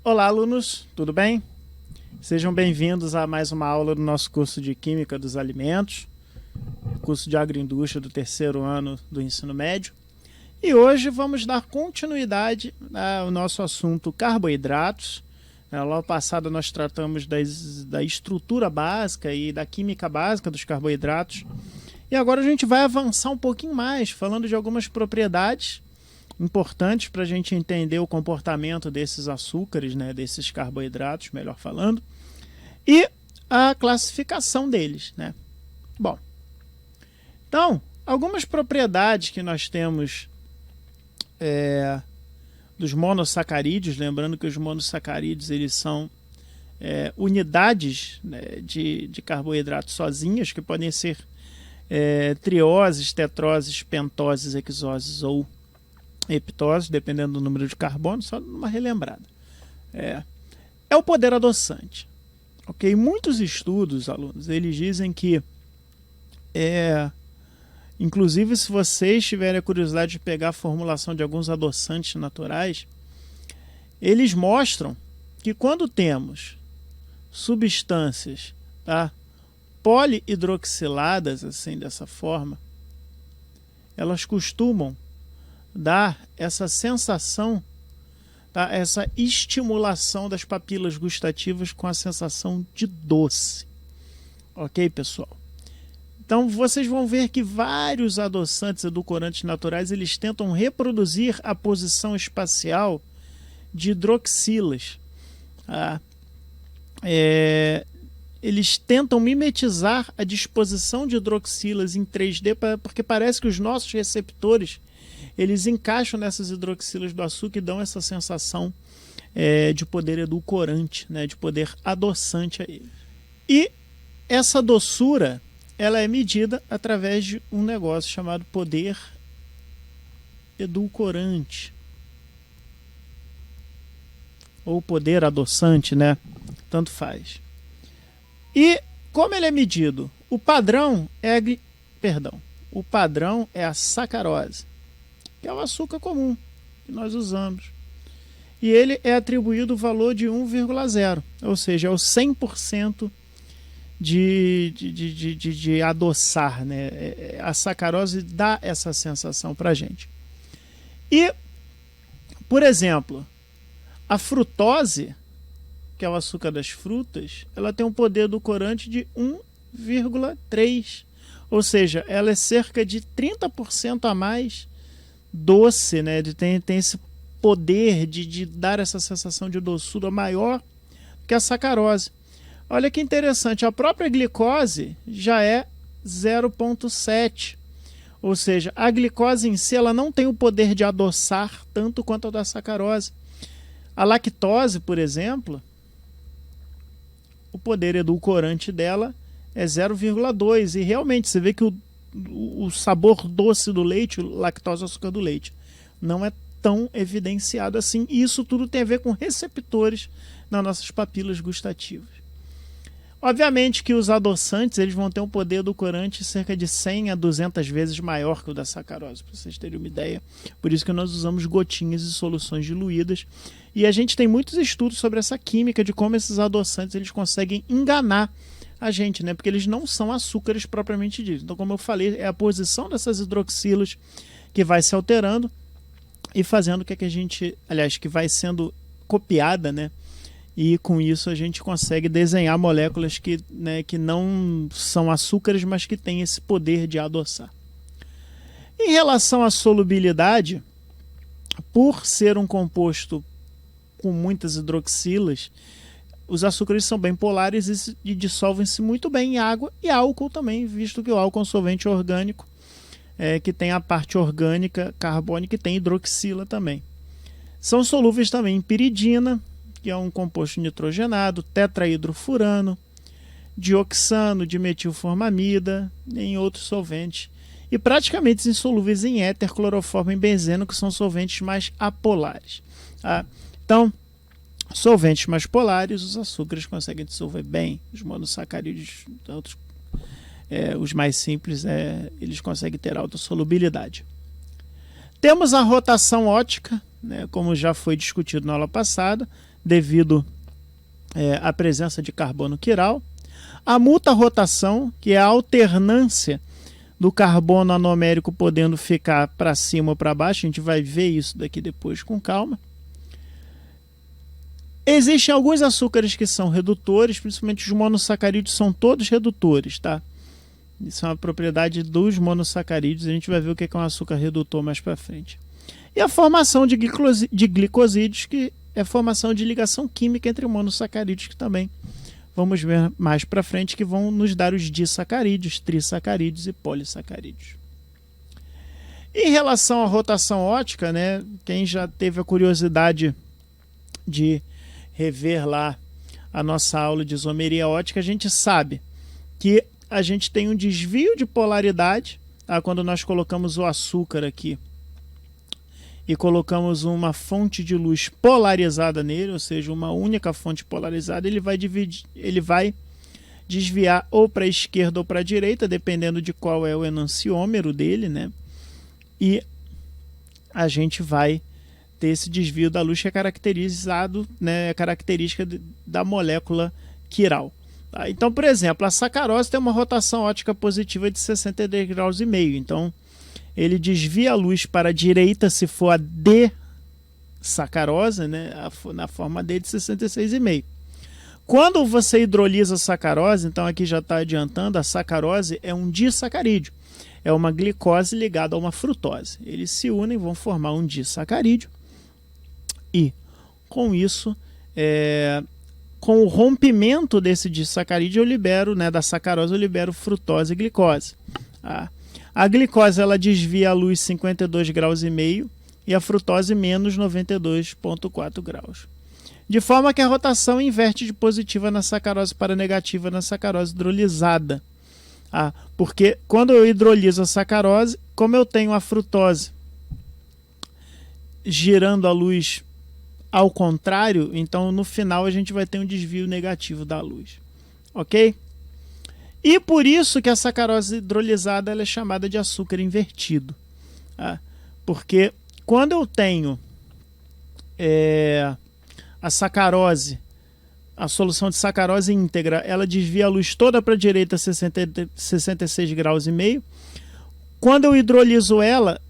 Olá, alunos, tudo bem? Sejam bem-vindos a mais uma aula do nosso curso de Química dos Alimentos, curso de Agroindústria do terceiro ano do ensino médio. E hoje vamos dar continuidade ao nosso assunto carboidratos. Na aula passada nós tratamos da estrutura básica e da química básica dos carboidratos. E agora a gente vai avançar um pouquinho mais, falando de algumas propriedades importantes para a gente entender o comportamento desses açúcares, né, desses carboidratos, melhor falando, e a classificação deles, né? Bom, então, algumas propriedades que nós temos dos monossacarídeos, lembrando que os monossacarídeos eles são unidades, né, de carboidratos sozinhas, que podem ser trioses, tetroses, pentoses, hexoses ou heptose, dependendo do número de carbono, só uma relembrada. É o poder adoçante. Ok? Muitos estudos, alunos, eles dizem que inclusive se vocês tiverem a curiosidade de pegar a formulação de alguns adoçantes naturais, eles mostram que quando temos substâncias, tá, polihidroxiladas, assim, dessa forma, elas costumam dar essa sensação, tá? Essa estimulação das papilas gustativas com a sensação de doce. Ok, pessoal? Então vocês vão ver que vários adoçantes edulcorantes naturais eles tentam reproduzir a posição espacial de hidroxilas. Tá? Eles tentam mimetizar a disposição de hidroxilas em 3D, porque parece que os nossos receptores eles encaixam nessas hidroxilas do açúcar e dão essa sensação de poder edulcorante, né, de poder adoçante a ele. E essa doçura ela é medida através de um negócio chamado poder edulcorante ou poder adoçante, né? Tanto faz. E como ele é medido? O padrão é a sacarose, que é o açúcar comum que nós usamos. E ele é atribuído o valor de 1,0, ou seja, é o 100% de adoçar, né? A sacarose dá essa sensação para a gente. E, por exemplo, a frutose, que é o açúcar das frutas, ela tem um poder edulcorante de 1,3, ou seja, ela é cerca de 30% a mais doce, né? Tem esse poder de dar essa sensação de doçura maior que a sacarose. Olha que interessante, a própria glicose já é 0,7, ou seja, a glicose em si ela não tem o poder de adoçar tanto quanto a da sacarose. A lactose, por exemplo, o poder edulcorante dela é 0,2 e realmente você vê que o sabor doce do leite, o lactose, o açúcar do leite, não é tão evidenciado assim. E isso tudo tem a ver com receptores nas nossas papilas gustativas. Obviamente que os adoçantes eles vão ter um poder edulcorante cerca de 100 a 200 vezes maior que o da sacarose, para vocês terem uma ideia. Por isso que nós usamos gotinhas e soluções diluídas. E a gente tem muitos estudos sobre essa química de como esses adoçantes eles conseguem enganar a gente, né? Porque eles não são açúcares propriamente ditos. Então, como eu falei, é a posição dessas hidroxilas que vai se alterando e fazendo que a gente, aliás, que vai sendo copiada, né? E com isso a gente consegue desenhar moléculas que não são açúcares, mas que têm esse poder de adoçar. Em relação à solubilidade, por ser um composto com muitas hidroxilas, os açúcares são bem polares e dissolvem-se muito bem em água e álcool também, visto que o álcool é um solvente orgânico, que tem a parte orgânica carbônica e tem hidroxila também. São solúveis também em piridina, que é um composto nitrogenado, tetrahidrofurano, dioxano, dimetilformamida, em outros solventes. E praticamente insolúveis em éter, cloroformo e benzeno, que são solventes mais apolares. Tá? Então, solventes mais polares, os açúcares conseguem dissolver bem. Os monossacarídeos, os mais simples, eles conseguem ter alta solubilidade. Temos a rotação ótica, né, como já foi discutido na aula passada, devido à presença de carbono quiral. A muta-rotação, que é a alternância do carbono anomérico podendo ficar para cima ou para baixo. A gente vai ver isso daqui depois com calma. Existem alguns açúcares que são redutores, principalmente os monossacarídeos são todos redutores, tá? Isso é uma propriedade dos monossacarídeos, a gente vai ver o que é um açúcar redutor mais para frente. E a formação de glicosídeos, que é a formação de ligação química entre monossacarídeos, que também vamos ver mais para frente, que vão nos dar os disacarídeos, trissacarídeos e polissacarídeos. Em relação à rotação ótica, né, quem já teve a curiosidade de rever lá a nossa aula de isomeria ótica, a gente sabe que a gente tem um desvio de polaridade, tá? Quando nós colocamos o açúcar aqui e colocamos uma fonte de luz polarizada nele, ou seja, uma única fonte polarizada, ele vai desviar ou para a esquerda ou para a direita, dependendo de qual é o enantiômero dele, né? E a gente vai ter esse desvio da luz que é caracterizado, né, é característica da molécula quiral. Tá? Então, por exemplo, a sacarose tem uma rotação ótica positiva de 62,5 graus. Então, ele desvia a luz para a direita se for a D-sacarose, né, na forma D de 66,5. Quando você hidrolisa a sacarose, então aqui já está adiantando, a sacarose é um disacarídeo. É uma glicose ligada a uma frutose. Eles se unem e vão formar um disacarídeo. E com isso, com o rompimento desse disacarídeo, eu libero, né, da sacarose, eu libero frutose e glicose. A glicose ela desvia a luz 52,5 graus e a frutose menos 92,4 graus. De forma que a rotação inverte de positiva na sacarose para negativa na sacarose hidrolisada. Porque quando eu hidroliso a sacarose, como eu tenho a frutose girando a luz ao contrário, então no final a gente vai ter um desvio negativo da luz. Ok? E por isso que a sacarose hidrolisada ela é chamada de açúcar invertido. Porque quando eu tenho a sacarose, a solução de sacarose íntegra, ela desvia a luz toda para a direita 66,5 graus. Quando eu hidroliso ela,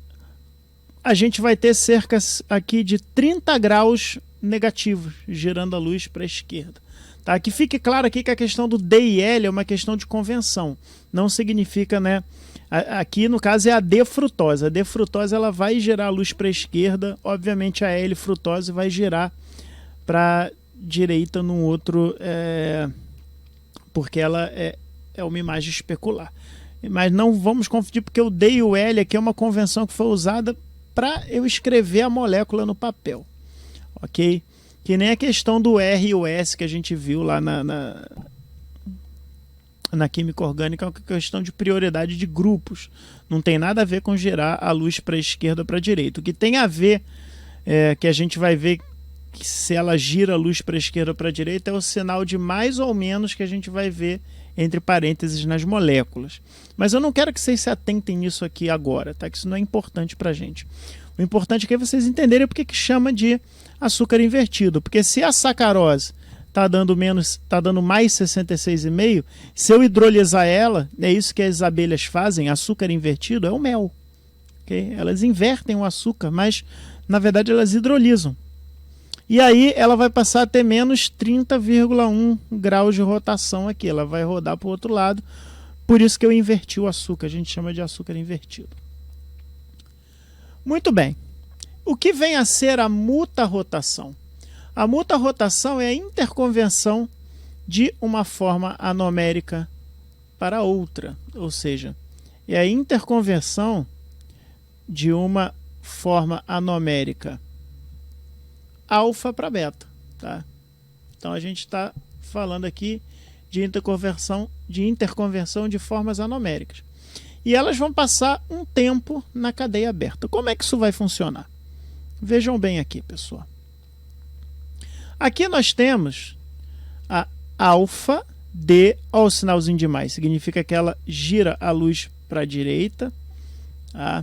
a gente vai ter cerca aqui de 30 graus negativos, girando a luz para a esquerda. Tá? Que fique claro aqui que a questão do D e L é uma questão de convenção. Não significa, né? Aqui no caso é a D-frutose. A D-frutose ela vai girar a luz para a esquerda. Obviamente a L-frutose vai girar para a direita num outro, porque ela é uma imagem especular. Mas não vamos confundir, porque o D e o L aqui é uma convenção que foi usada para eu escrever a molécula no papel, ok? Que nem a questão do R e o S que a gente viu lá na química orgânica, é uma questão de prioridade de grupos. Não tem nada a ver com girar a luz para a esquerda ou para a direita. O que tem a ver, que a gente vai ver que se ela gira a luz para a esquerda ou para a direita, é o sinal de mais ou menos que a gente vai ver entre parênteses nas moléculas. Mas eu não quero que vocês se atentem nisso aqui agora, tá? Que isso não é importante para a gente. O importante é que vocês entenderem porque que chama de açúcar invertido. Porque se a sacarose está dando mais 66,5, se eu hidrolisar ela, é isso que as abelhas fazem, açúcar invertido é o mel. Okay? Elas invertem o açúcar, mas na verdade elas hidrolisam. E aí ela vai passar a ter menos 30,1 graus de rotação aqui. Ela vai rodar para o outro lado. Por isso que eu inverti o açúcar. A gente chama de açúcar invertido. Muito bem. O que vem a ser a muta-rotação? A muta-rotação é a interconvenção de uma forma anomérica para outra. Ou seja, é a interconversão de uma forma anomérica alfa para beta, tá? Então a gente está falando aqui de interconversão de formas anoméricas. E elas vão passar um tempo na cadeia aberta. Como é que isso vai funcionar? Vejam bem aqui, pessoal. Aqui nós temos a alfa D, olha o sinalzinho de mais, significa que ela gira a luz para a direita. A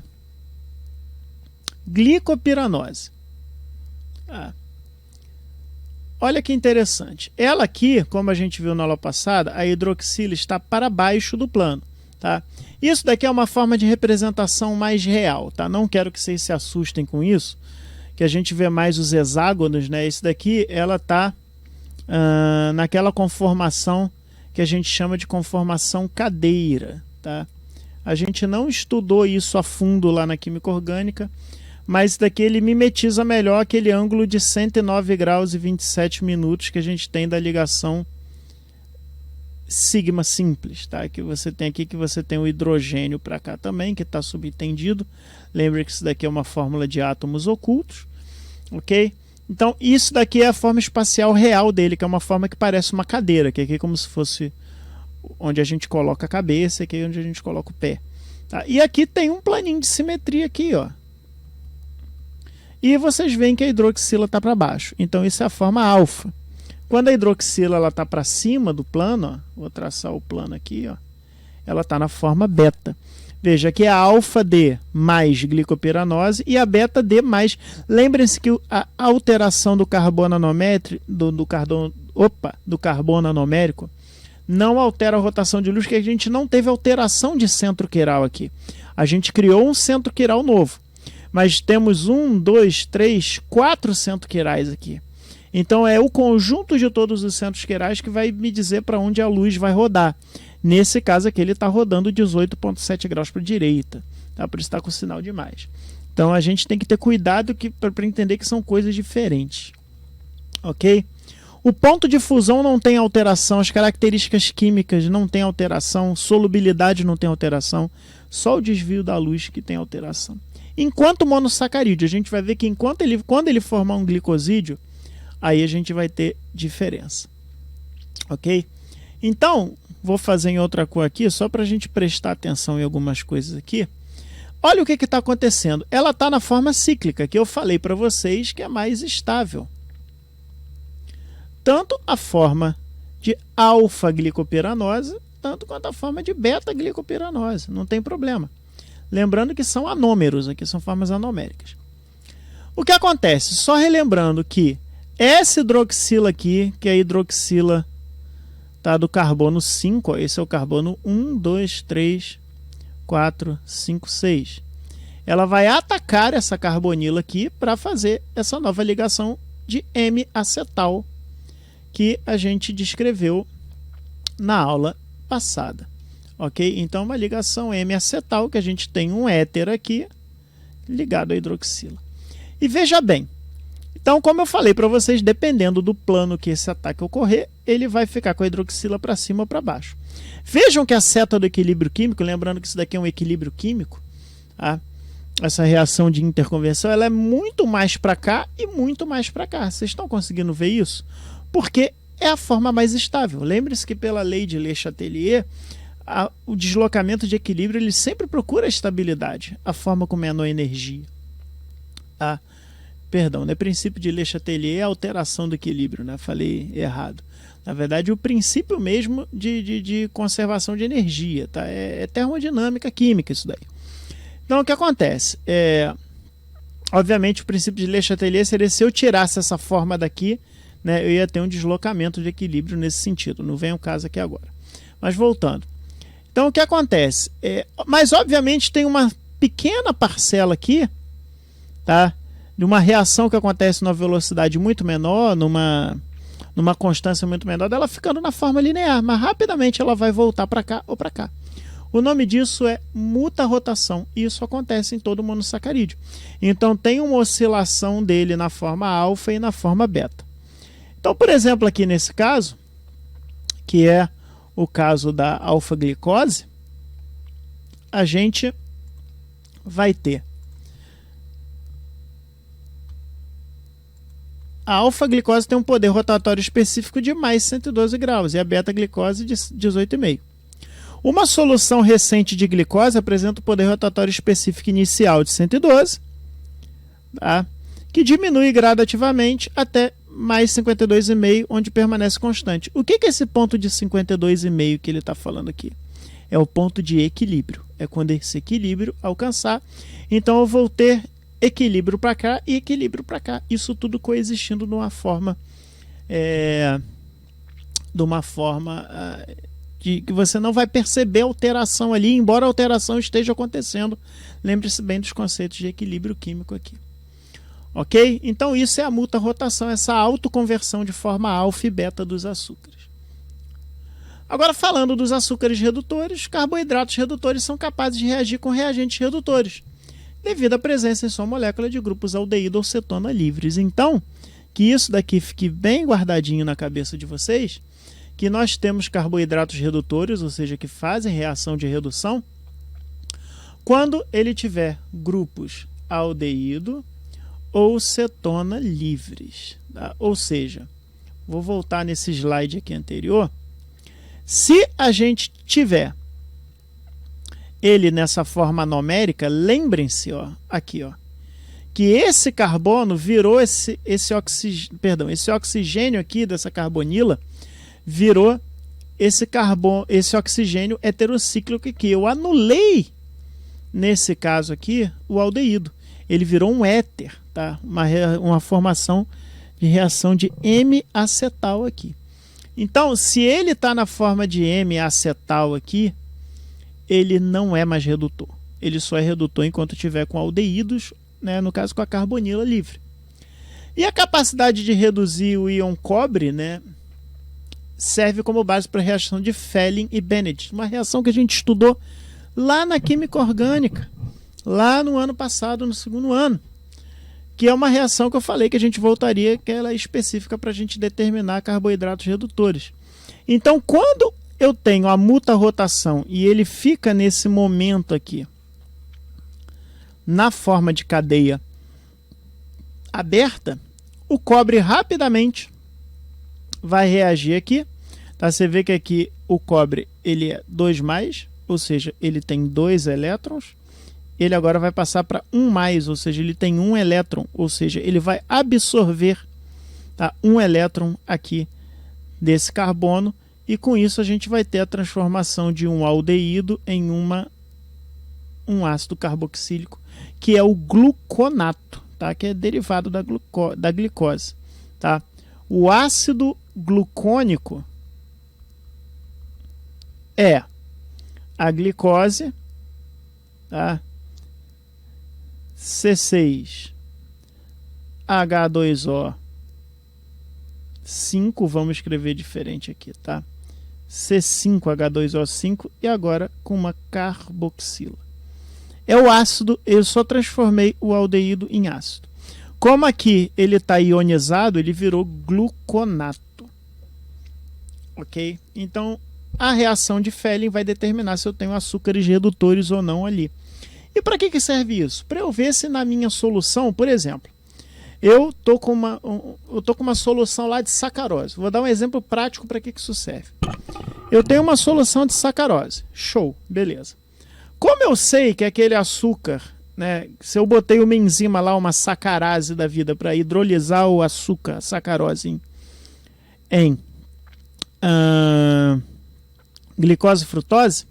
glicopiranose. olha que interessante. Ela aqui, como a gente viu na aula passada, a hidroxila está para baixo do plano. Tá? Isso daqui é uma forma de representação mais real. Tá? Não quero que vocês se assustem com isso, que a gente vê mais os hexágonos. Né? Esse daqui ela está naquela conformação que a gente chama de conformação cadeira. Tá? A gente não estudou isso a fundo lá na química orgânica, mas daqui ele mimetiza melhor aquele ângulo de 109 graus e 27 minutos que a gente tem da ligação sigma simples, tá? Que você tem aqui, que você tem o hidrogênio para cá também, que está subentendido. Lembre que isso daqui é uma fórmula de átomos ocultos, ok? Então isso daqui é a forma espacial real dele, que é uma forma que parece uma cadeira, que aqui é como se fosse onde a gente coloca a cabeça, aqui é onde a gente coloca o pé. Tá? E aqui tem um planinho de simetria aqui, ó. E vocês veem que a hidroxila está para baixo. Então isso é a forma alfa. Quando a hidroxila está para cima do plano, ó, vou traçar o plano aqui, ó, ela está na forma beta. Veja que é a alfa D mais glicopiranose e a beta D mais. Lembrem-se que a alteração do carbono anométrico, do carbono anomérico não altera a rotação de luz, porque a gente não teve alteração de centro quiral aqui. A gente criou um centro quiral novo. Mas temos 1, 2, 3, 4 centros quirais aqui. Então é o conjunto de todos os centros quirais que vai me dizer para onde a luz vai rodar. Nesse caso aqui ele está rodando 18,7 graus para a direita. Tá? Por isso está com sinal de mais. Então a gente tem que ter cuidado para entender que são coisas diferentes. Ok? O ponto de fusão não tem alteração, as características químicas não tem alteração, solubilidade não tem alteração, só o desvio da luz que tem alteração. Enquanto monossacarídeo, a gente vai ver que quando ele formar um glicosídeo, aí a gente vai ter diferença. Ok? Então, vou fazer em outra cor aqui, só para a gente prestar atenção em algumas coisas aqui. Olha o que está acontecendo. Ela está na forma cíclica, que eu falei para vocês que é mais estável. Tanto a forma de alfa-glicopiranose, tanto quanto a forma de beta-glicopiranose. Não tem problema. Lembrando que são anômeros, aqui são formas anoméricas. O que acontece? Só relembrando que essa hidroxila aqui, que é a hidroxila tá, do carbono 5, ó, esse é o carbono 1, 2, 3, 4, 5, 6. Ela vai atacar essa carbonila aqui para fazer essa nova ligação de M-acetal que a gente descreveu na aula passada. Ok? Então, uma ligação M-acetal, que a gente tem um éter aqui ligado à hidroxila. E veja bem, então, como eu falei para vocês, dependendo do plano que esse ataque ocorrer, ele vai ficar com a hidroxila para cima ou para baixo. Vejam que a seta do equilíbrio químico, lembrando que isso daqui é um equilíbrio químico, tá? Essa reação de interconversão, ela é muito mais para cá e muito mais para cá. Vocês estão conseguindo ver isso? Porque é a forma mais estável. Lembre-se que pela lei de Le Chatelier, o deslocamento de equilíbrio ele sempre procura a estabilidade, a forma com menor energia. Perdão, não é princípio de Le Chatelier, é a alteração do equilíbrio, né? Falei errado. Na verdade, o princípio mesmo de conservação de energia, tá? É termodinâmica química isso daí. Então, o que acontece? Obviamente, o princípio de Le Chatelier seria se eu tirasse essa forma daqui, né, eu ia ter um deslocamento de equilíbrio nesse sentido. Não vem o caso aqui agora. Mas voltando. Então, o que acontece? Mas, obviamente, tem uma pequena parcela aqui, tá? De uma reação que acontece numa velocidade muito menor, numa constância muito menor, dela ficando na forma linear, mas rapidamente ela vai voltar para cá ou para cá. O nome disso é mutarrotação, e isso acontece em todo monossacarídeo. Então tem uma oscilação dele na forma alfa e na forma beta. Então, por exemplo, aqui nesse caso, que é o caso da alfa-glicose, a gente vai ter a alfa-glicose tem um poder rotatório específico de mais 112 graus e a beta-glicose de 18,5. Uma solução recente de glicose apresenta o poder rotatório específico inicial de 112, tá? Que diminui gradativamente até mais 52,5, onde permanece constante. O que é esse ponto de 52,5 que ele está falando aqui? É o ponto de equilíbrio. É quando esse equilíbrio alcançar. Então eu vou ter equilíbrio para cá e equilíbrio para cá. Isso tudo coexistindo numa forma de uma forma que você não vai perceber alteração ali, embora a alteração esteja acontecendo. Lembre-se bem dos conceitos de equilíbrio químico aqui. Ok? Então isso é a muta-rotação, essa autoconversão de forma alfa e beta dos açúcares. Agora, falando dos açúcares redutores, carboidratos redutores são capazes de reagir com reagentes redutores, devido à presença em sua molécula de grupos aldeído ou cetona livres. Então, que isso daqui fique bem guardadinho na cabeça de vocês, que nós temos carboidratos redutores, ou seja, que fazem reação de redução, quando ele tiver grupos aldeído ou cetona livres. Tá? Ou seja, vou voltar nesse slide aqui anterior. Se a gente tiver ele nessa forma numérica, lembrem-se, aqui, que esse carbono virou esse oxigênio aqui dessa carbonila virou esse oxigênio heterocíclico aqui. Eu anulei, nesse caso aqui, o aldeído. Ele virou um éter, tá? Uma formação de reação de M-acetal aqui. Então, se ele está na forma de M-acetal aqui, ele não é mais redutor. Ele só é redutor enquanto tiver com aldeídos, né? No caso com a carbonila livre. E a capacidade de reduzir o íon cobre, né, serve como base para a reação de Fehling e Benedict, uma reação que a gente estudou lá na química orgânica, lá no ano passado, no segundo ano, que é uma reação que eu falei que a gente voltaria, que ela é específica para a gente determinar carboidratos redutores. Então, quando eu tenho a muta-rotação e ele fica nesse momento aqui, na forma de cadeia aberta, o cobre rapidamente vai reagir aqui. Tá? Você vê que aqui o cobre ele é 2+, ou seja, ele tem 2 elétrons. Ele agora vai passar para 1+, ou seja, ele tem 1 elétron, ou seja, ele vai absorver, tá, 1 elétron aqui desse carbono, e com isso a gente vai ter a transformação de um aldeído em um ácido carboxílico, que é o gluconato, tá, que é derivado da glicose. Tá? O ácido glucônico é a glicose, tá? C6H2O 5, vamos escrever diferente aqui, tá? C5H2O5 e agora com uma carboxila. É o ácido, eu só transformei o aldeído em ácido. Como aqui ele está ionizado, ele virou gluconato. Ok? Então, a reação de Fehling vai determinar se eu tenho açúcares redutores ou não ali. E para que serve isso? Para eu ver se na minha solução, por exemplo, eu tô com uma solução lá de sacarose. Vou dar um exemplo prático para que isso serve. Eu tenho uma solução de sacarose. Show, beleza. Como eu sei que aquele açúcar, né, se eu botei uma enzima lá, uma sacarase da vida, para hidrolisar o açúcar, a sacarose, em glicose e frutose,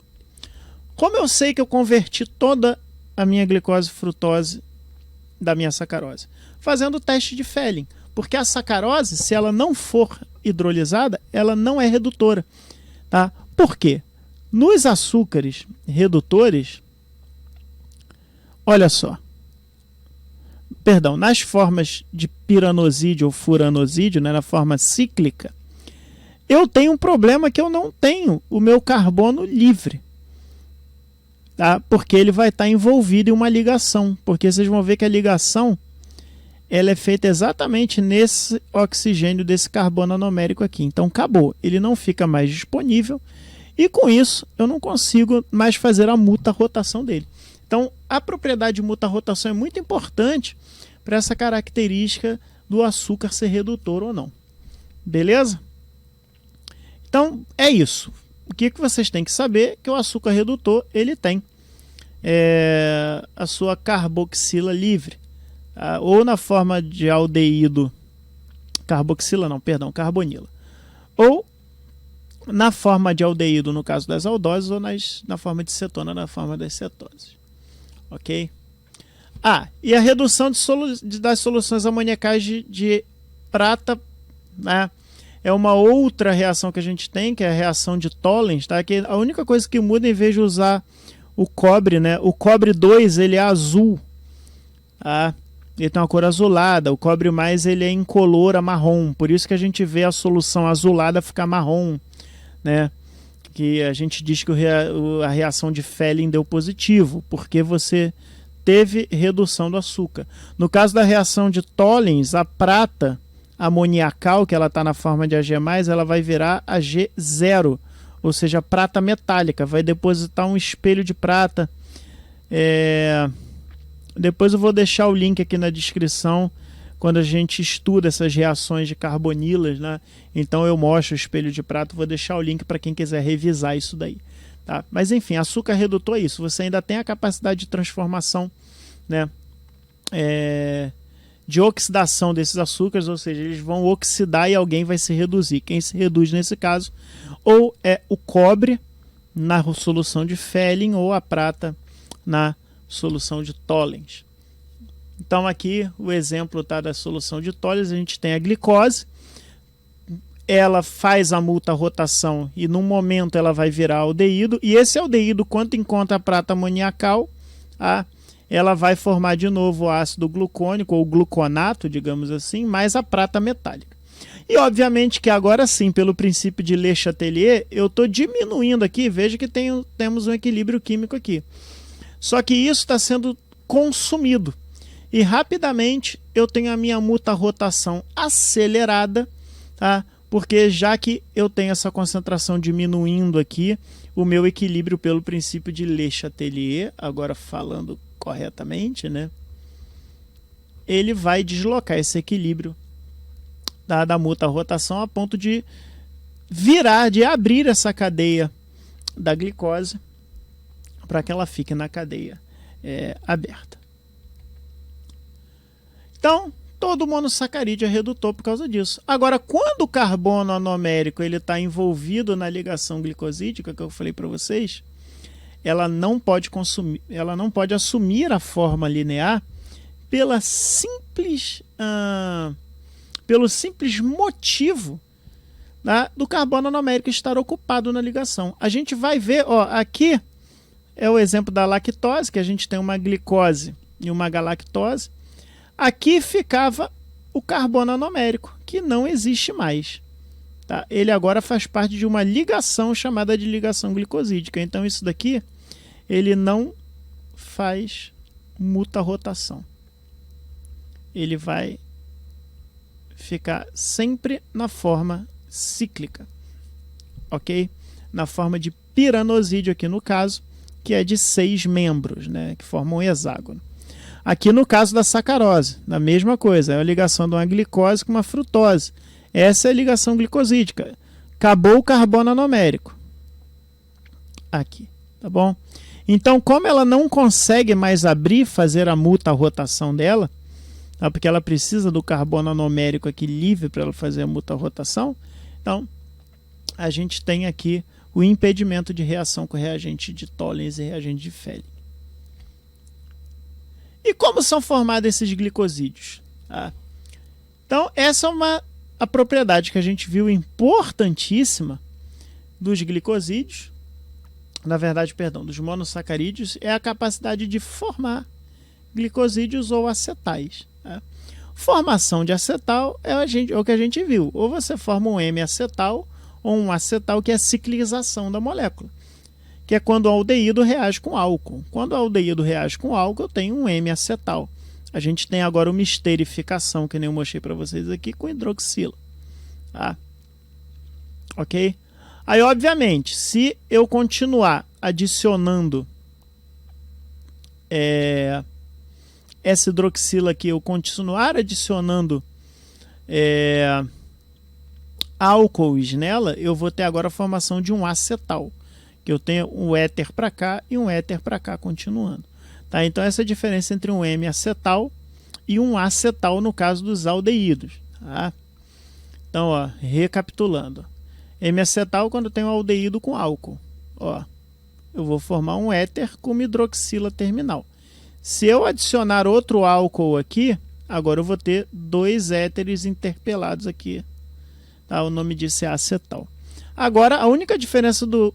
como eu sei que eu converti toda a minha glicose e frutose da minha sacarose? Fazendo o teste de Fehling. Porque a sacarose, se ela não for hidrolisada, ela não é redutora. Tá? Por quê? Nos açúcares redutores, olha só, perdão, nas formas de piranosídeo ou furanosídeo, né, na forma cíclica, eu tenho um problema que eu não tenho o meu carbono livre. Tá? Porque ele vai estar envolvido em uma ligação. Porque vocês vão ver que a ligação ela é feita exatamente nesse oxigênio desse carbono anomérico aqui. Então acabou. Ele não fica mais disponível. E com isso eu não consigo mais fazer a muta-rotação dele. Então a propriedade de muta-rotação é muito importante para essa característica do açúcar ser redutor ou não. Beleza? Então é isso. O que vocês têm que saber é que o açúcar redutor ele tem a sua carboxila livre, tá? Ou na forma de aldeído, carbonila, ou na forma de aldeído no caso das aldoses, ou na forma de cetona na forma das cetoses. Ok? E a redução das soluções amoniacais de prata, né, é uma outra reação que a gente tem, que é a reação de Tollens, tá? Que a única coisa que muda, em vez de usar o cobre, né? O cobre 2, ele é azul, tá? Ele tem uma cor azulada. O cobre mais, ele é incolor a marrom. Por isso que a gente vê a solução azulada ficar marrom, né? Que a gente diz que a reação de Fehling deu positivo, porque você teve redução do açúcar. No caso da reação de Tollens, a prata amoniacal, que ela está na forma de Ag+, ela vai virar Ag0, ou seja, prata metálica, vai depositar um espelho de prata. Depois eu vou deixar o link aqui na descrição, quando a gente estuda essas reações de carbonilas, né? Então eu mostro o espelho de prata, vou deixar o link para quem quiser revisar isso daí. Tá? Mas enfim, açúcar redutor é isso, você ainda tem a capacidade de transformação, né? De oxidação desses açúcares, ou seja, eles vão oxidar e alguém vai se reduzir. Quem se reduz nesse caso ou é o cobre na solução de Fehling ou a prata na solução de Tollens. Então aqui o exemplo, tá, da solução de Tollens, a gente tem a glicose, ela faz a multa-rotação e num momento ela vai virar aldeído, e esse aldeído, quando encontra a prata amoniacal, ela vai formar de novo o ácido glucônico, ou gluconato, digamos assim, mais a prata metálica. E obviamente que agora sim, pelo princípio de Le Chatelier, eu estou diminuindo aqui, veja que temos um equilíbrio químico aqui. Só que isso está sendo consumido. E rapidamente eu tenho a minha muta-rotação acelerada, tá? Porque já que eu tenho essa concentração diminuindo aqui, o meu equilíbrio pelo princípio de Le Chatelier, agora falando corretamente, né? Ele vai deslocar esse equilíbrio da muta-rotação a ponto de virar, de abrir essa cadeia da glicose para que ela fique na cadeia aberta. Então, todo monossacarídeo é redutor por causa disso. Agora, quando o carbono anomérico está envolvido na ligação glicosídica, que eu falei para vocês, ela não pode assumir a forma linear pelo simples motivo, né, do carbono anomérico estar ocupado na ligação. A gente vai ver, aqui é o exemplo da lactose, que a gente tem uma glicose e uma galactose. Aqui ficava o carbono anomérico, que não existe mais. Tá? Ele agora faz parte de uma ligação chamada de ligação glicosídica. Então isso daqui, ele não faz muta-rotação. Ele vai ficar sempre na forma cíclica. Ok? Na forma de piranosídeo aqui no caso, que é de 6 membros, né? Que formam um hexágono. Aqui no caso da sacarose, a mesma coisa, é a ligação de uma glicose com uma frutose. Essa é a ligação glicosídica. Acabou o carbono anomérico. Aqui, tá bom? Então, como ela não consegue mais fazer a muta-rotação dela, tá? Porque ela precisa do carbono anomérico aqui livre para ela fazer a muta-rotação, então a gente tem aqui o impedimento de reação com reagente de Tollens e reagente de Fehling. E como são formados esses glicosídeos? Então, essa é a propriedade que a gente viu importantíssima dos glicosídeos, na verdade, perdão, dos monossacarídeos, é a capacidade de formar glicosídeos ou acetais. Tá? Formação de acetal é o que a gente viu. Ou você forma um M-acetal ou um acetal, que é a ciclização da molécula, que é quando o aldeído reage com álcool. Quando o aldeído reage com álcool, eu tenho um M-acetal. A gente tem agora uma esterificação, que nem eu mostrei para vocês aqui, com hidroxila. Tá? Ok? Aí, obviamente, se eu continuar adicionando essa hidroxila aqui, eu continuar adicionando álcoois nela, eu vou ter agora a formação de um acetal. Que eu tenho um éter para cá e um éter para cá continuando. Tá? Então essa é a diferença entre um M-acetal e um acetal no caso dos aldeídos. Tá? Então, recapitulando. M-acetal quando tem um aldeído com álcool. Eu vou formar um éter com uma hidroxila terminal. Se eu adicionar outro álcool aqui, agora eu vou ter 2 éteres interpelados aqui Tá? O nome disso é acetal. Agora, a única diferença do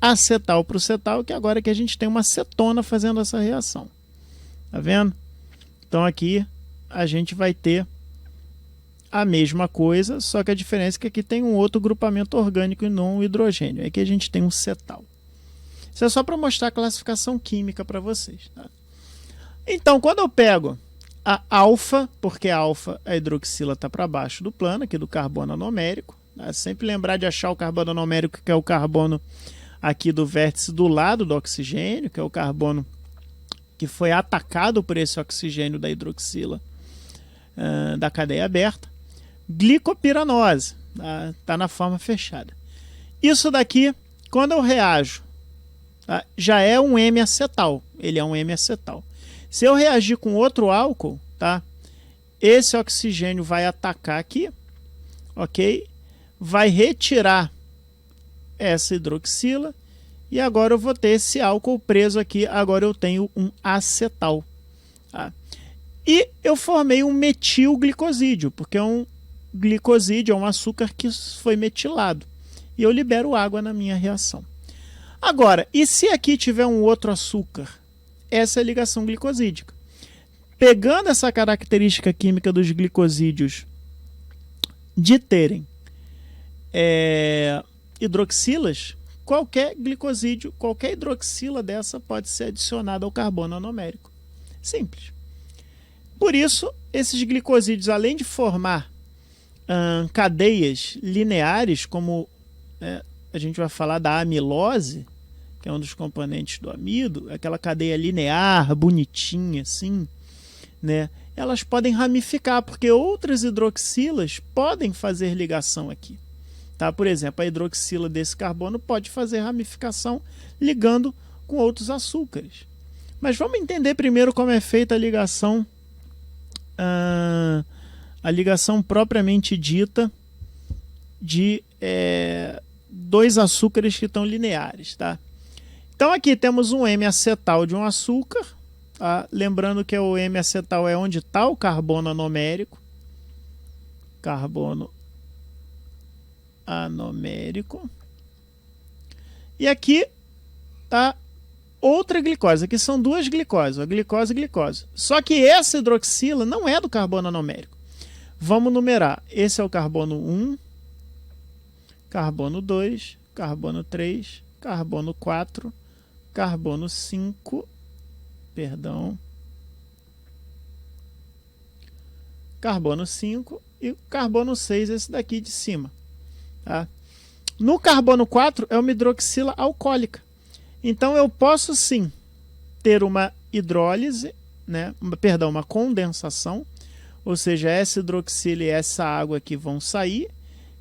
acetal para o cetal é que agora que a gente tem uma cetona fazendo essa reação. Tá vendo? Então aqui a gente vai ter a mesma coisa, só que a diferença é que aqui tem um outro grupamento orgânico e não um hidrogênio. Aqui a gente tem um cetal. Isso é só para mostrar a classificação química para vocês. Tá? Então, quando eu pego a alfa, porque a alfa, a hidroxila está para baixo do plano, aqui do carbono anomérico. Tá? Sempre lembrar de achar o carbono anomérico, que é o carbono aqui do vértice do lado do oxigênio, que é o carbono que foi atacado por esse oxigênio da hidroxila da cadeia aberta. Glicopiranose, tá na forma fechada. Isso daqui, quando eu reajo, tá, já é um M-acetal. Ele é um M-acetal. Se eu reagir com outro álcool, tá, esse oxigênio vai atacar aqui, ok? Vai retirar essa hidroxila e agora eu vou ter esse álcool preso aqui. Agora eu tenho um acetal. Tá? E eu formei um metilglicosídeo, porque é um glicosídeo, é um açúcar que foi metilado. E eu libero água na minha reação. Agora, e se aqui tiver um outro açúcar? Essa é a ligação glicosídica. Pegando essa característica química dos glicosídeos de terem hidroxilas, qualquer glicosídeo, qualquer hidroxila dessa pode ser adicionada ao carbono anomérico. Simples. Por isso, esses glicosídeos, além de formar cadeias lineares, como a gente vai falar da amilose, que é um dos componentes do amido, aquela cadeia linear, bonitinha assim, né? Elas podem ramificar, porque outras hidroxilas podem fazer ligação aqui. Tá? Por exemplo, a hidroxila desse carbono pode fazer ramificação ligando com outros açúcares. Mas vamos entender primeiro como é feita a ligação propriamente dita de dois açúcares que estão lineares. Tá? Então aqui temos um M-acetal de um açúcar. Tá? Lembrando que o M-acetal é onde está o carbono anomérico. Carbono anomérico. E aqui tá outra glicose. Aqui são duas glicoses, a glicose e glicose. Só que essa hidroxila não é do carbono anomérico. Vamos numerar. Esse é o carbono 1, carbono 2, carbono 3, carbono 4, carbono 5, carbono 5 e carbono 6, esse daqui de cima. Tá? No carbono 4 é uma hidroxila alcoólica. Então eu posso sim ter uma hidrólise, né? Uma condensação, ou seja, essa hidroxila e essa água aqui vão sair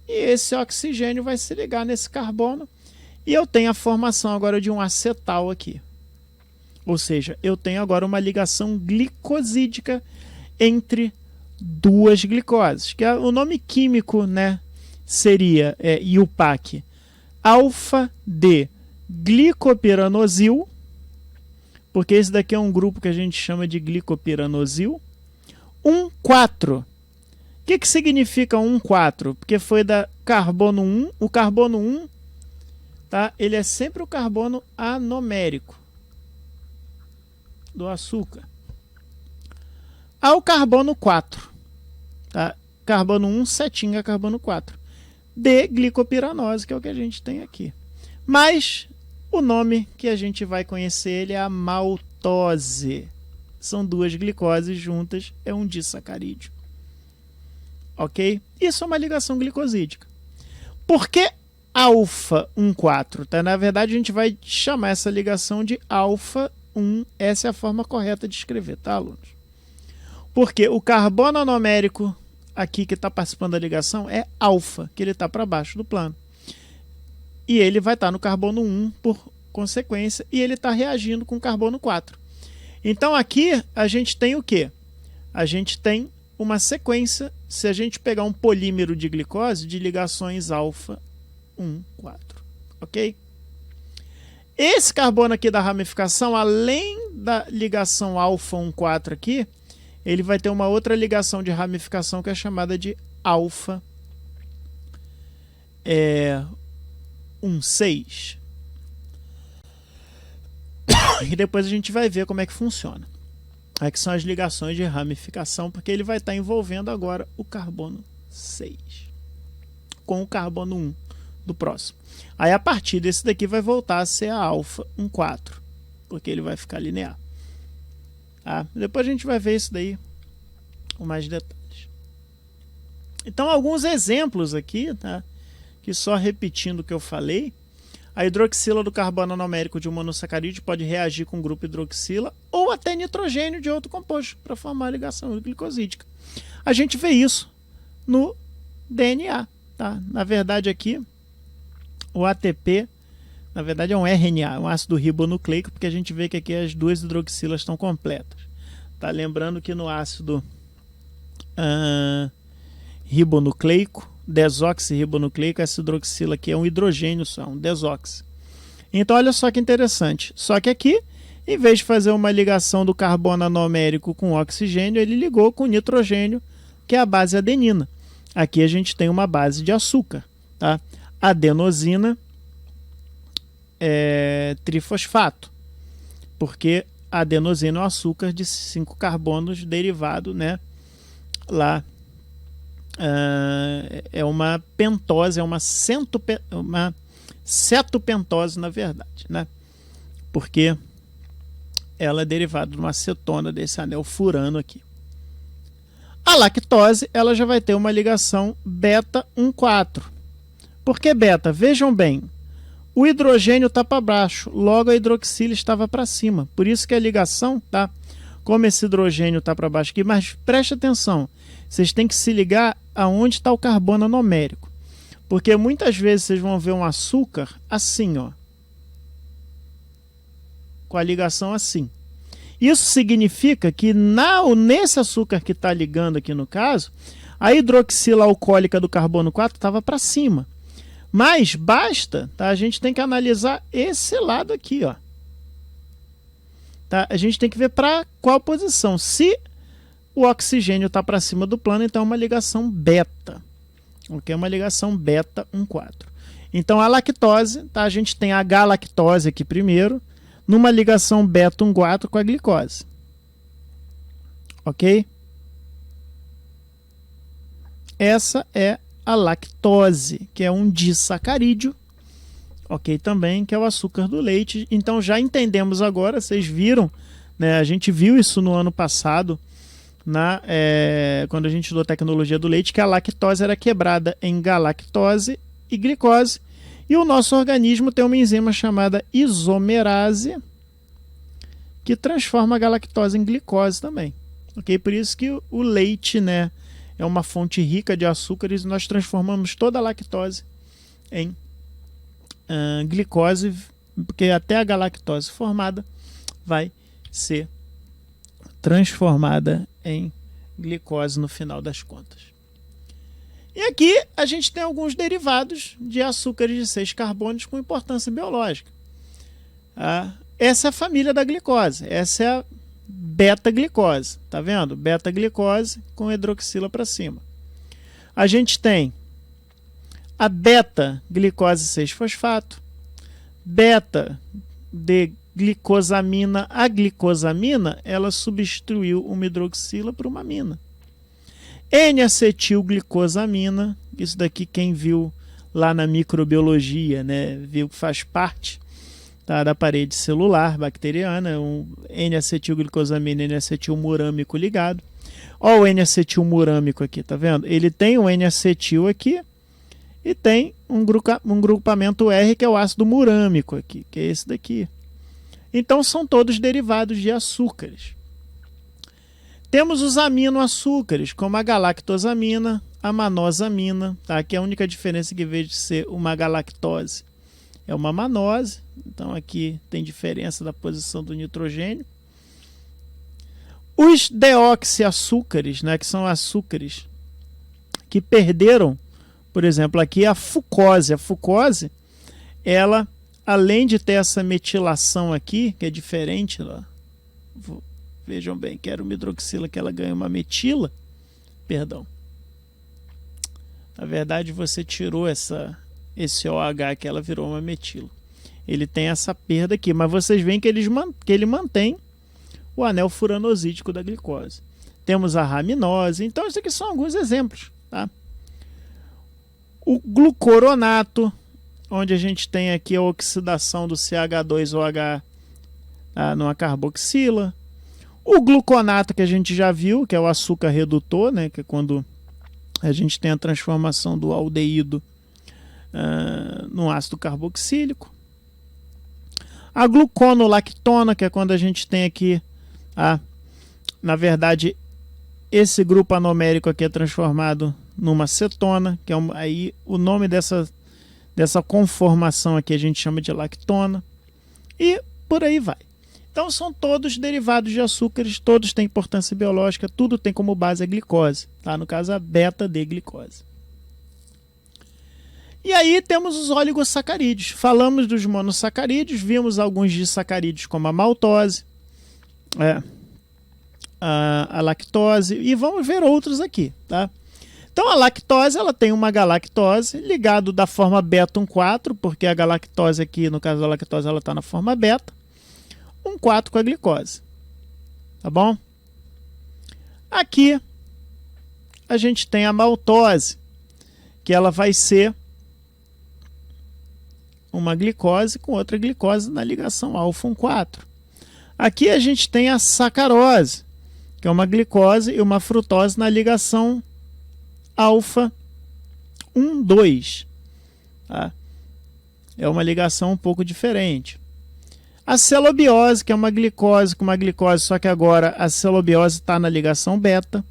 e esse oxigênio vai se ligar nesse carbono e eu tenho a formação agora de um acetal aqui. Ou seja, eu tenho agora uma ligação glicosídica entre duas glicoses, que o nome químico, né, seria IUPAC, alfa-D glicopiranosil, porque esse daqui é um grupo que a gente chama de glicopiranosil. 1,4. O que significa 1,4? Porque foi da carbono 1. O carbono 1, tá? Ele é sempre o carbono anomérico do açúcar. Ao carbono 4. Tá? Carbono 1, setinha, carbono 4. De glicopiranose, que é o que a gente tem aqui. Mas o nome que a gente vai conhecer ele é a maltose. São duas glicoses juntas, é um disacarídeo. Ok? Isso é uma ligação glicosídica. Por que alfa 1,4? Tá? Na verdade, a gente vai chamar essa ligação de alfa 1. Essa é a forma correta de escrever, tá, alunos? Porque o carbono anomérico aqui que está participando da ligação é alfa, que ele está para baixo do plano. E ele vai estar no carbono 1 por consequência, e ele está reagindo com o carbono 4. Então aqui a gente tem o quê? A gente tem uma sequência, se a gente pegar um polímero de glicose, de ligações alfa 1, 4. Ok? Esse carbono aqui da ramificação, além da ligação alfa 1, 4 aqui, ele vai ter uma outra ligação de ramificação que é chamada de alfa um 6. E depois a gente vai ver como é que funciona. Aqui são as ligações de ramificação, porque ele vai estar envolvendo agora o carbono 6 com o carbono 1 do próximo. Aí a partir desse daqui vai voltar a ser a alfa 1,4, porque ele vai ficar linear. Tá? Depois a gente vai ver isso daí com mais detalhes. Então, alguns exemplos aqui, tá? Que só repetindo o que eu falei, a hidroxila do carbono anomérico de um monossacarídeo pode reagir com o grupo hidroxila ou até nitrogênio de outro composto para formar a ligação glicosídica. A gente vê isso no DNA. Tá? Na verdade, aqui, o ATP, na verdade, é um RNA, um ácido ribonucleico, porque a gente vê que aqui as duas hidroxilas estão completas. Tá? Lembrando que no ácido ribonucleico, desoxirribonucleico, essa hidroxila aqui é um hidrogênio só, um desoxi. Então, olha só que interessante. Só que aqui, em vez de fazer uma ligação do carbono anomérico com oxigênio, ele ligou com nitrogênio, que é a base adenina. Aqui a gente tem uma base de açúcar, tá? Adenosina trifosfato, porque a adenosina é um açúcar de 5 carbonos derivado, né? Lá é uma pentose, é uma cetopentose, na verdade, né? Porque ela é derivada de uma acetona desse anel furano aqui. A lactose, ela já vai ter uma ligação beta 1,4. Por que beta? Vejam bem, o hidrogênio está para baixo, logo a hidroxila estava para cima. Por isso que a ligação, tá? Como esse hidrogênio está para baixo aqui, mas preste atenção, vocês têm que se ligar aonde está o carbono anomérico. Porque muitas vezes vocês vão ver um açúcar assim, ó, com a ligação assim. Isso significa que nesse açúcar que está ligando aqui no caso, a hidroxila alcoólica do carbono 4 estava para cima. Mas basta, tá? A gente tem que analisar esse lado aqui, ó. Tá? A gente tem que ver para qual posição. Se o oxigênio está para cima do plano, então é uma ligação beta. Ok? Uma ligação beta 1,4. Então a lactose, tá? A gente tem a galactose aqui primeiro, numa ligação beta 1,4 com a glicose. Ok? Essa é a lactose, que é um disacarídeo. Ok, também, que é o açúcar do leite. Então já entendemos agora, vocês viram, né? A gente viu isso no ano passado, quando a gente estudou tecnologia do leite, que a lactose era quebrada em galactose e glicose. E o nosso organismo tem uma enzima chamada isomerase, que transforma a galactose em glicose também. Ok? Por isso que o leite, né, é uma fonte rica de açúcares e nós transformamos toda a lactose em glicose, porque até a galactose formada vai ser transformada em glicose no final das contas. E aqui a gente tem alguns derivados de açúcares de 6 carbonos com importância biológica. Essa é a família da glicose, essa é a beta-glicose, tá vendo? Beta-glicose com hidroxila para cima. A gente tem a beta-glicose 6-fosfato, beta-de-glicosamina. A glicosamina, ela substituiu uma hidroxila por uma amina. N-acetilglicosamina, isso daqui quem viu lá na microbiologia, né, viu que faz parte, tá, da parede celular bacteriana, um N-acetilglicosamina e N-acetilmurâmico ligado. Olha o N-acetilmurâmico aqui, tá vendo? Ele tem um N-acetil aqui e tem um grupamento R, que é o ácido murâmico aqui, que é esse daqui. Então são todos derivados de açúcares. Temos os aminoaçúcares, como a galactosamina, a manosamina, tá? Que é a única diferença que, em vez de ser uma galactose, é uma manose. Então aqui tem diferença da posição do nitrogênio. Os deoxiaçúcares, né, que são açúcares que perderam, por exemplo, aqui a fucose. A fucose, ela, além de ter essa metilação aqui, que é diferente, ó, vejam bem, que era uma hidroxila que ela ganha uma metila, perdão. Na verdade, você tirou essa esse OH aqui, ela virou uma metilo. Ele tem essa perda aqui, mas vocês veem que ele mantém o anel furanosídico da glicose. Temos a raminose. Então, isso aqui são alguns exemplos. Tá? O glucoronato, onde a gente tem aqui a oxidação do CH2OH numa carboxila. O gluconato, que a gente já viu, que é o açúcar redutor, né? Que é quando a gente tem a transformação do aldeído no ácido carboxílico. A gluconolactona, que é quando a gente tem aqui, na verdade, esse grupo anomérico aqui é transformado numa cetona, que é aí o nome dessa conformação aqui a gente chama de lactona, e por aí vai. Então são todos derivados de açúcares, todos têm importância biológica, tudo tem como base a glicose, tá? No caso a beta-D-glicose. E aí temos os oligosacarídeos. Falamos dos monossacarídeos, vimos alguns disacarídeos como a maltose, a lactose, e vamos ver outros aqui, tá? Então a lactose, ela tem uma galactose ligado da forma beta 1,4, porque a galactose aqui, no caso da lactose, ela está na forma beta, 1,4 com a glicose, tá bom? Aqui a gente tem a maltose, que ela vai ser uma glicose com outra glicose na ligação alfa 1,4. Aqui a gente tem a sacarose, que é uma glicose e uma frutose na ligação alfa 1,2. Tá? É uma ligação um pouco diferente. A celobiose, que é uma glicose com uma glicose, só que agora a celobiose está na ligação beta,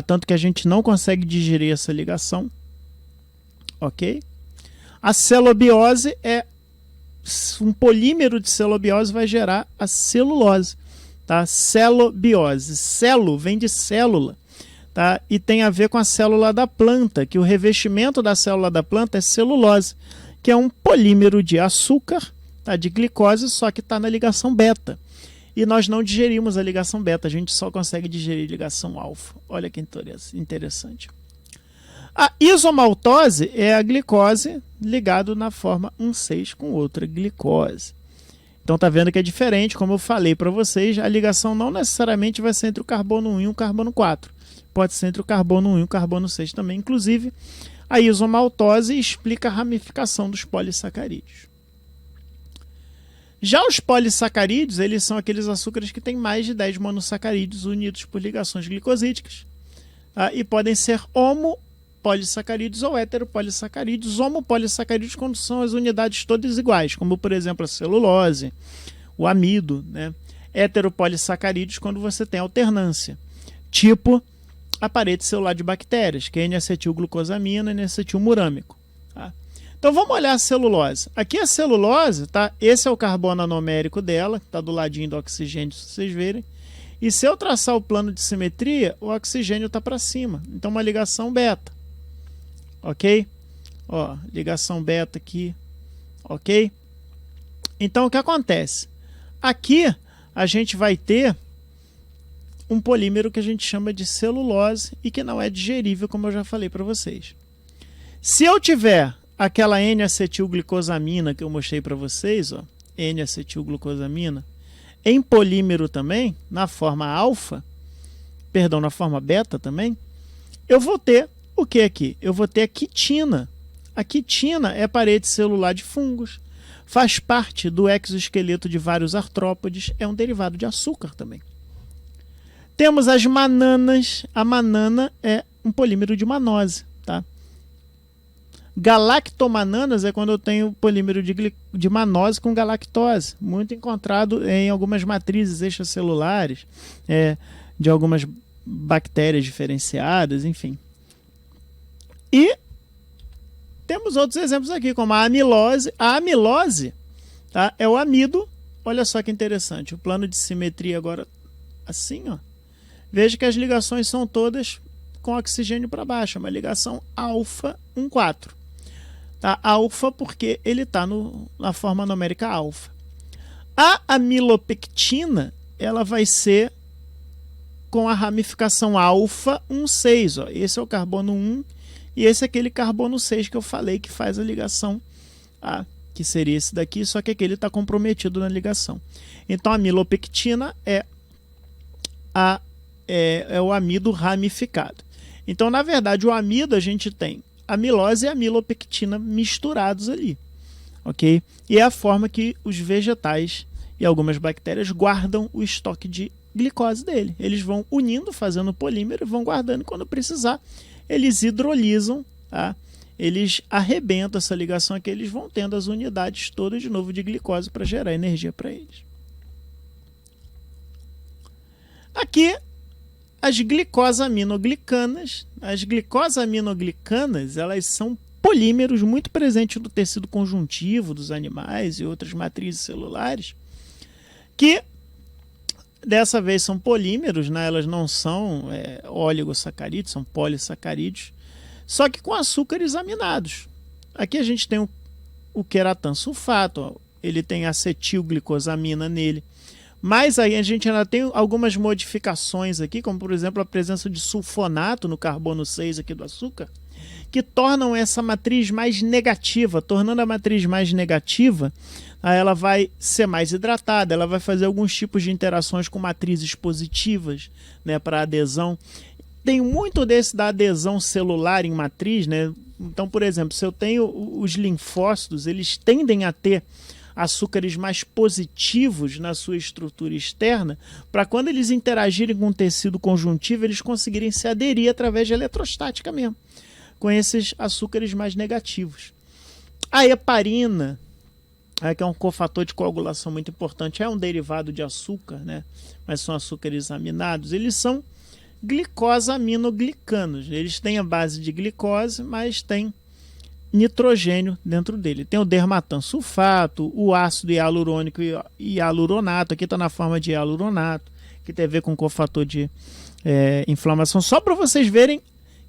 tanto que a gente não consegue digerir essa ligação. Ok? A celobiose é um polímero de celobiose vai gerar a celulose, tá? Celobiose. Celo vem de célula, tá? E tem a ver com a célula da planta, que o revestimento da célula da planta é celulose, que é um polímero de açúcar, tá? De glicose, só que está na ligação beta. E nós não digerimos a ligação beta, a gente só consegue digerir a ligação alfa. Olha que interessante. A isomaltose é a glicose ligado na forma 1,6 com outra glicose. Então tá vendo que é diferente, como eu falei para vocês, a ligação não necessariamente vai ser entre o carbono 1 e o carbono 4. Pode ser entre o carbono 1 e o carbono 6 também. Inclusive, a isomaltose explica a ramificação dos polissacarídeos. Já os polissacarídeos, eles são aqueles açúcares que têm mais de 10 monossacarídeos unidos por ligações glicosídicas, e podem ser homopolissacarídeos ou heteropolissacarídeos. Homopolissacarídeos quando são as unidades todas iguais, como por exemplo a celulose, o amido, né? Heteropolissacarídeos quando você tem alternância, tipo a parede celular de bactérias, que é N-acetilglucosamina e N-acetilmurâmico. Tá? Então vamos olhar a celulose. Aqui a celulose, tá? Esse é o carbono anomérico dela, que está do ladinho do oxigênio, se vocês verem. E se eu traçar o plano de simetria, o oxigênio está para cima. Então uma ligação beta. Ok? Ó, ligação beta aqui. Ok? Então o que acontece? Aqui a gente vai ter um polímero que a gente chama de celulose e que não é digerível, como eu já falei para vocês. Se eu tiver aquela N-acetilglicosamina que eu mostrei para vocês, ó, N-acetilglucosamina, em polímero também, na forma alfa, perdão, na forma beta também, eu vou ter o que aqui? Eu vou ter a quitina. A quitina é parede celular de fungos, faz parte do exoesqueleto de vários artrópodes, é um derivado de açúcar também. Temos as mananas. A manana é um polímero de manose, tá? Galactomananas é quando eu tenho polímero de manose com galactose, muito encontrado em algumas matrizes extracelulares, de algumas bactérias diferenciadas, enfim. E temos outros exemplos aqui, como a amilose. A amilose, tá, é o amido. Olha só que interessante, o plano de simetria agora assim, ó. Veja que as ligações são todas com oxigênio para baixo, é uma ligação alfa 1,4. Tá? Alfa porque ele está na forma numérica alfa. A amilopectina, ela vai ser com a ramificação alfa 1,6. Ó. Esse é o carbono 1 e esse é aquele carbono 6 que eu falei que faz a ligação, que seria esse daqui, só que aquele está comprometido na ligação. Então a amilopectina é o amido ramificado. Então, na verdade, o amido a gente tem amilose e amilopectina misturados ali, ok? E é a forma que os vegetais e algumas bactérias guardam o estoque de glicose dele. Eles vão unindo, fazendo polímero e vão guardando, e quando precisar, eles hidrolisam, tá? Eles arrebentam essa ligação aqui, eles vão tendo as unidades todas de novo de glicose para gerar energia para eles. Aqui, as glicosaminoglicanas. As glicosaminoglicanas, elas são polímeros muito presentes no tecido conjuntivo dos animais e outras matrizes celulares, que dessa vez são polímeros, né? Elas não são oligosacarídeos, são polissacarídeos, só que com açúcares aminados. Aqui a gente tem o queratan sulfato, ó, ele tem acetilglicosamina nele. Mas aí a gente ainda tem algumas modificações aqui, como por exemplo a presença de sulfonato no carbono 6 aqui do açúcar, que tornam essa matriz mais negativa. Tornando a matriz mais negativa, aí ela vai ser mais hidratada, ela vai fazer alguns tipos de interações com matrizes positivas, né, para adesão. Tem muito desse da adesão celular em matriz, né? Então, por exemplo, se eu tenho os linfócitos, eles tendem a ter açúcares mais positivos na sua estrutura externa, para quando eles interagirem com o tecido conjuntivo, eles conseguirem se aderir através de eletrostática mesmo, com esses açúcares mais negativos. A heparina, que é um cofator de coagulação muito importante, é um derivado de açúcar, né? Mas são açúcares aminados, eles são glicosaminoglicanos. Eles têm a base de glicose, mas tem nitrogênio dentro dele. Tem o dermatan sulfato, o ácido hialurônico e hialuronato. Aqui está na forma de hialuronato, que tem a ver com cofator de inflamação. Só para vocês verem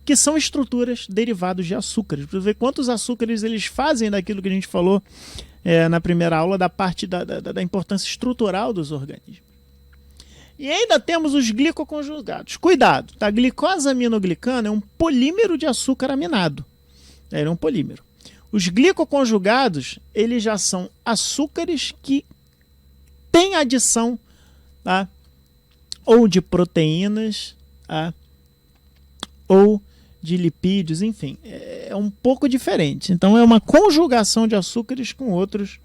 que são estruturas derivadas de açúcares. Para ver quantos açúcares eles fazem daquilo que a gente falou na primeira aula, da parte da importância estrutural dos organismos. E ainda temos os glicoconjugados. Cuidado, tá? Glicosaminoglicano é um polímero de açúcar aminado. Ele é um polímero. Os glicoconjugados, eles já são açúcares que têm adição, tá? Ou de proteínas, tá? Ou de lipídios, enfim. É um pouco diferente. Então é uma conjugação de açúcares com outras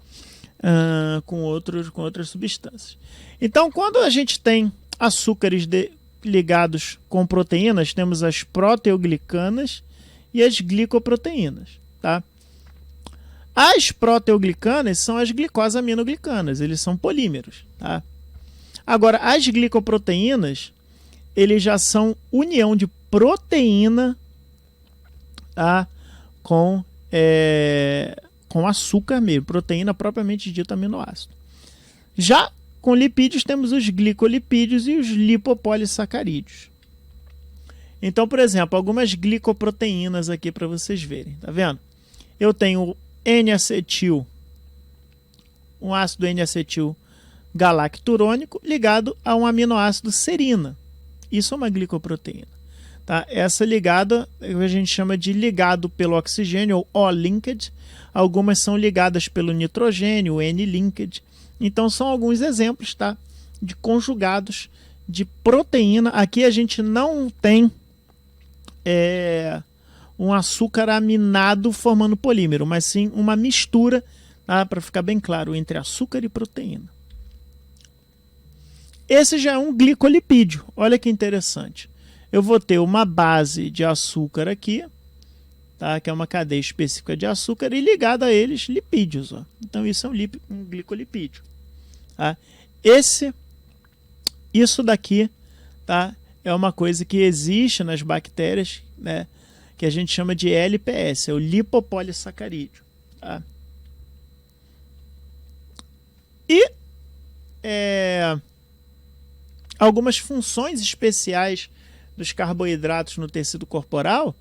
substâncias. Então, quando a gente tem açúcares ligados com proteínas, temos as proteoglicanas e as glicoproteínas, tá? As proteoglicanas são as glicosaminoglicanas, eles são polímeros, tá? Agora, as glicoproteínas, eles já são união de proteína, tá? com açúcar mesmo, proteína propriamente dita aminoácido. Já com lipídios temos os glicolipídios e os lipopolissacarídeos. Então, por exemplo, algumas glicoproteínas aqui para vocês verem, tá vendo? Eu tenho N-acetil, um ácido N-acetil galacturônico ligado a um aminoácido serina. Isso é uma glicoproteína. Tá? Essa ligada a gente chama de ligado pelo oxigênio, ou O-linked. Algumas são ligadas pelo nitrogênio, o N-linked. Então são alguns exemplos, tá? De conjugados de proteína. Aqui a gente não tem um açúcar aminado formando polímero, mas sim uma mistura, tá? Para ficar bem claro, entre açúcar e proteína. Esse já é um glicolipídio. Olha que interessante. Eu vou ter uma base de açúcar aqui, tá? Que é uma cadeia específica de açúcar, e ligada a eles lipídios. Ó. Então isso é um glicolipídio. Tá? Isso daqui, tá? É uma coisa que existe nas bactérias, né? Que a gente chama de LPS, é o lipopolissacarídeo. Tá? E algumas funções especiais dos carboidratos no tecido corporal,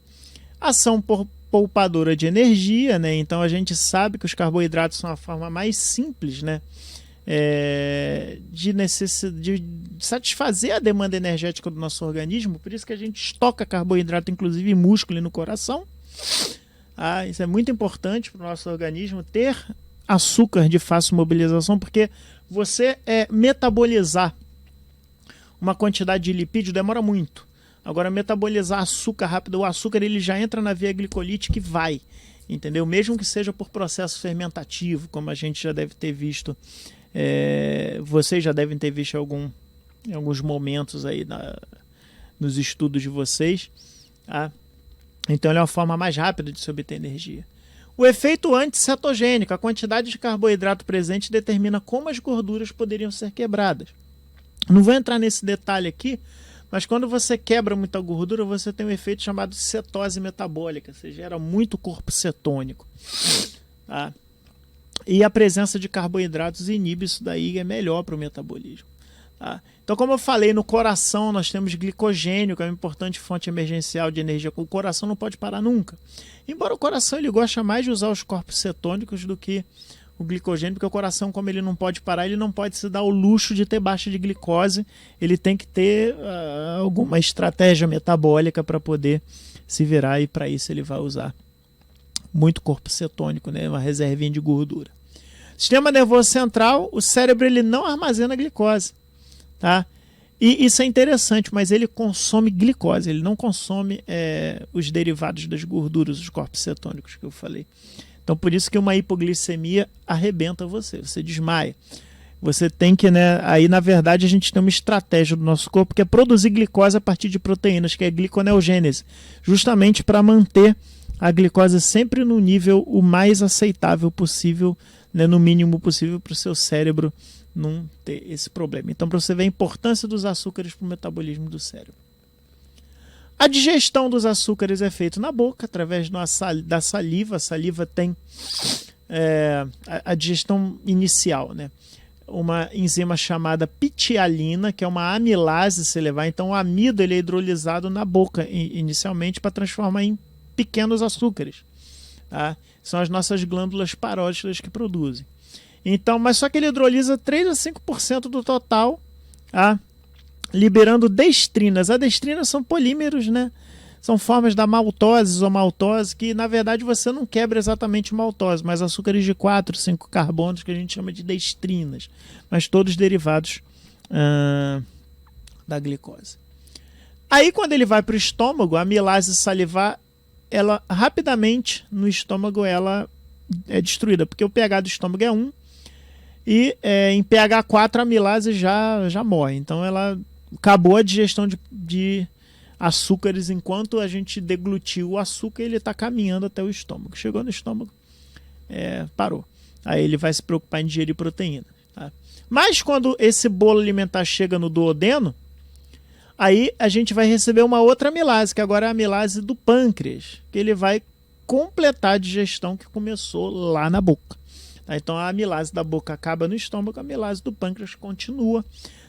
ação poupadora de energia, né? Então a gente sabe que os carboidratos são a forma mais simples, né? De satisfazer a demanda energética do nosso organismo, por isso que a gente estoca carboidrato inclusive em músculo e no coração. Isso é muito importante para o nosso organismo, ter açúcar de fácil mobilização, porque você metabolizar uma quantidade de lipídio demora muito. Agora, metabolizar açúcar rápido, o açúcar ele já entra na via glicolítica e vai, entendeu? Mesmo que seja por processo fermentativo, como a gente já deve ter visto, vocês já devem ter visto em alguns momentos aí nos estudos de vocês. Tá? Então, ele é uma forma mais rápida de se obter energia. O efeito anticetogênico, a quantidade de carboidrato presente determina como as gorduras poderiam ser quebradas. Não vou entrar nesse detalhe aqui, mas quando você quebra muita gordura, você tem um efeito chamado cetose metabólica, você gera muito corpo cetônico. Tá? E a presença de carboidratos inibe isso daí, é melhor para o metabolismo. Tá? Então, como eu falei, no coração nós temos glicogênio, que é uma importante fonte emergencial de energia. O coração não pode parar nunca. Embora o coração ele gosta mais de usar os corpos cetônicos do que o glicogênio, porque o coração, como ele não pode parar, ele não pode se dar o luxo de ter baixa de glicose. Ele tem que ter alguma estratégia metabólica para poder se virar, e para isso ele vai usar muito corpo cetônico, né? Uma reservinha de gordura. Sistema nervoso central, o cérebro ele não armazena glicose. Tá? E isso é interessante, mas ele consome glicose, ele não consome os derivados das gorduras, os corpos cetônicos que eu falei. Então, por isso que uma hipoglicemia arrebenta você desmaia. Você tem que, aí na verdade a gente tem uma estratégia do nosso corpo que é produzir glicose a partir de proteínas, que é a gliconeogênese, justamente para manter a glicose sempre no nível o mais aceitável possível, no mínimo possível, para o seu cérebro não ter esse problema. Então, para você ver a importância dos açúcares para o metabolismo do cérebro. A digestão dos açúcares é feita na boca, através da saliva. A saliva tem a digestão inicial, né? Uma enzima chamada pitialina, que é uma amilase, se levar. Então, o amido ele é hidrolisado na boca inicialmente para transformar em pequenos açúcares. Tá? São as nossas glândulas parótidas que produzem. Então, mas só que ele hidrolisa 3 a 5% do total, tá? Liberando destrinas. As destrinas são polímeros, né? São formas da maltose, isomaltose, que na verdade você não quebra exatamente maltose, mas açúcares de 4, 5 carbonos que a gente chama de destrinas, mas todos derivados da glicose. Aí quando ele vai para o estômago, a amilase salivar, ela rapidamente no estômago ela é destruída, porque o pH do estômago é 1 e em pH 4 a amilase já morre. Então ela acabou a digestão de açúcares enquanto a gente deglutiu o açúcar, ele está caminhando até o estômago. Chegou no estômago, parou. Aí ele vai se preocupar em digerir proteína. Tá? Mas quando esse bolo alimentar chega no duodeno, aí a gente vai receber uma outra amilase, que agora é a amilase do pâncreas, que ele vai completar a digestão que começou lá na boca. Tá? Então a amilase da boca acaba no estômago, a amilase do pâncreas continua,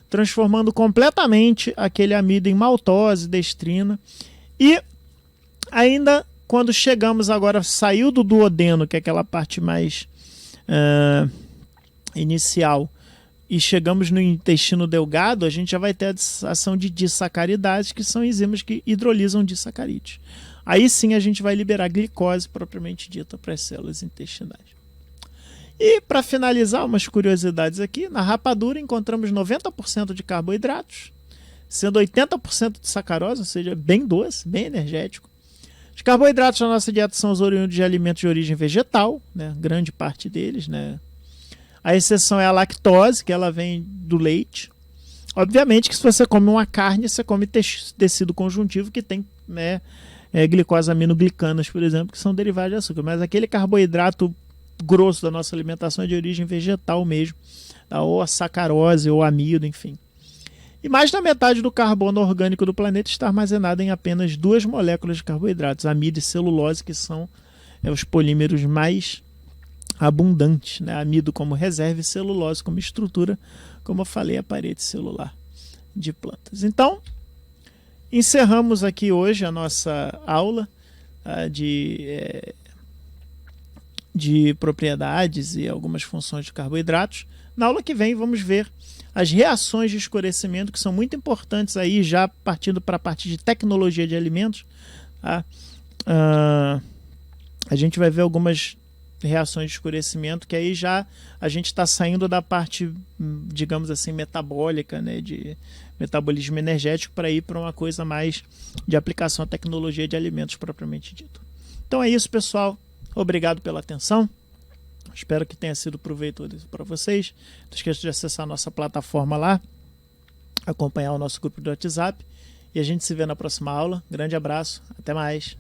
transformando completamente aquele amido em maltose, destrina. E ainda quando chegamos agora, saiu do duodeno, que é aquela parte mais inicial, e chegamos no intestino delgado, a gente já vai ter a ação de disacaridase, que são enzimas que hidrolisam disacarídeos. Aí sim a gente vai liberar glicose propriamente dita para as células intestinais. E para finalizar, umas curiosidades aqui, na rapadura encontramos 90% de carboidratos, sendo 80% de sacarose, ou seja, bem doce, bem energético. Os carboidratos na nossa dieta são os oriundos de alimentos de origem vegetal, né? Grande parte deles, né? A exceção é a lactose, que ela vem do leite. Obviamente que se você come uma carne, você come tecido conjuntivo que tem glicosaminoglicanas, por exemplo, que são derivados de açúcar. Mas aquele carboidrato grosso da nossa alimentação é de origem vegetal mesmo, ou a sacarose, ou amido, enfim. E mais da metade do carbono orgânico do planeta está armazenado em apenas 2 moléculas de carboidratos, amido e celulose, que são os polímeros mais abundantes, né? Amido como reserva e celulose como estrutura, como eu falei, a parede celular de plantas. Então, encerramos aqui hoje a nossa aula de propriedades e algumas funções de carboidratos. Na aula que vem vamos ver as reações de escurecimento, que são muito importantes aí, já partindo para a parte de tecnologia de alimentos, tá? a gente vai ver algumas reações de escurecimento, que aí já a gente está saindo da parte, digamos assim, metabólica, né, de metabolismo energético, para ir para uma coisa mais de aplicação à tecnologia de alimentos propriamente dito. Então é isso, pessoal. Obrigado pela atenção. Espero que tenha sido proveitoso para vocês. Não esqueça de acessar a nossa plataforma lá, acompanhar o nosso grupo do WhatsApp, e a gente se vê na próxima aula. Grande abraço, até mais.